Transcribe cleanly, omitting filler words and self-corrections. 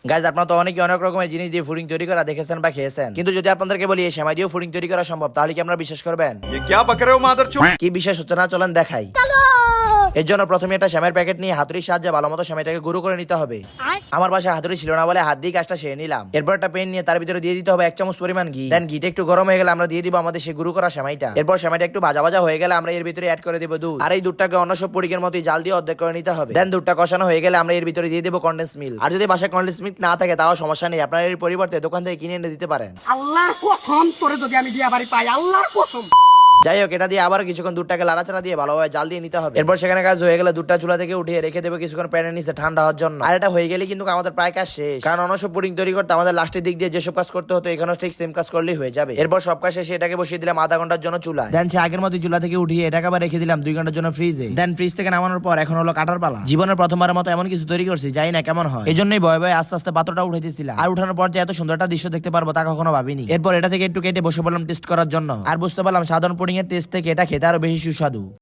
Guys আপনারা তো অনেক রকমের জিনিস দিয়ে ফুডিং তৈরি করা দেখেছেন বা খেয়েছেন, কিন্তু যদি আপনাদেরকে বলি এই সেমাই দিয়েও ফুডিং তৈরি করা সম্ভব, তাহলে কি আপনারা বিশ্বাস করবেন? ये क्या बक रहे हो मादरचोद? কি বিশ্বাস হচ্ছে না, চলেন দেখাই। এর জন্য প্রথমে একটা সেমাইয়ের প্যাকেট নিয়ে হাতুড়ির সাহায্যে ভালো মতো সেমাইটাকে গুঁড়ো করে নিতে হবে। আমার বাসায় হাতুড়ি ছিল না বলে হাত দিয়ে কাজটা সেরে নিলাম। এরপর একটা পেন নিয়ে তার ভিতরে দিয়ে দিতে হবে 1 চামচ পরিমাণ ঘি। দেন ঘিটা একটু গরম হয়ে গেলে আমরা দিয়ে দিব আমাদের সেই গুঁড়ো করা সেমাইটা। এরপর সেমাইটা একটু ভাজা ভাজা হয়ে গেলে আমরা এর ভিতরে অ্যাড করে দেব দুধ। আর এই দুধটাকে অন্য সব পুডিংয়ের মতোই জাল দিয়ে অর্ধেক করে নিতে হবে। দেন দুধটা কষানো হয়ে গেলে আমরা এর ভিতরে দিয়ে দেব কনডেন্স মিল্ক। আর যদি বাসায় কনডেন্স মিল্ক না থাকে তাও সমস্যা নেই, আপনারা এর পরিবর্তে দোকান থেকে কিনে এনে দিতে পারেন। আল্লাহর কসম তোরে যদি আমি বিয়া বাড়ি পাই, আল্লাহর কসম। যাই হোক, এটা দিয়ে আবার কিছুক্ষণ দুধটাকে লাড়াচাড়া দিয়ে ভালোভাবে জাল দিয়ে নিতে হবে। এরপর সেখানে কাজ হয়ে গেলে দুধটা চুলা থেকে উঠিয়ে রেখে দেবো কিছুক্ষণ প্যানের নিচে ঠান্ডা হওয়ার জন্য। আর এটা হয়ে গেলে কিন্তু আমাদের প্রায় কাজ শেষ, কারণ অন্য সব পুডিং তৈরি করতে আমাদের লাস্টের দিক দিয়ে যেসব কাজ করতে হতো এখানেও ঠিক সেম কাজ করলেই হয়ে যাবে। এরপর সব কাজ শেষে এটাকে বসিয়ে দিলাম আধা ঘন্টার জন্য চুলা। দেন সে আগের মতো চুলা থেকে উঠিয়ে এটাকে আবার রেখে দিলাম 2 ঘন্টার জন্য ফ্রিজে। দেন ফ্রিজ থেকে নামানোর পর এখন হলো কাটার পালা। জীবনের প্রথমবারের মতো এমন কিছু তৈরি করছি, জানি না কেমন হয়, এই জন্যই ভয়ে ভয়ে আস্তে আস্তে পাত্রটা উঠে দিয়েছিলাম। আর উঠানোর পর যে এত সুন্দর একটা দৃশ্য দেখতে পারবো তা কখনো ভাবিনি। এরপর এটা থেকে একটু কেটে বসে পড়লাম টেস্ট করার জন্য। আর বুঝতে পারলাম সাধারণ পুডিং এর টেস্ট থেকে এটা খেতে আরো বেশি সুস্বাদু।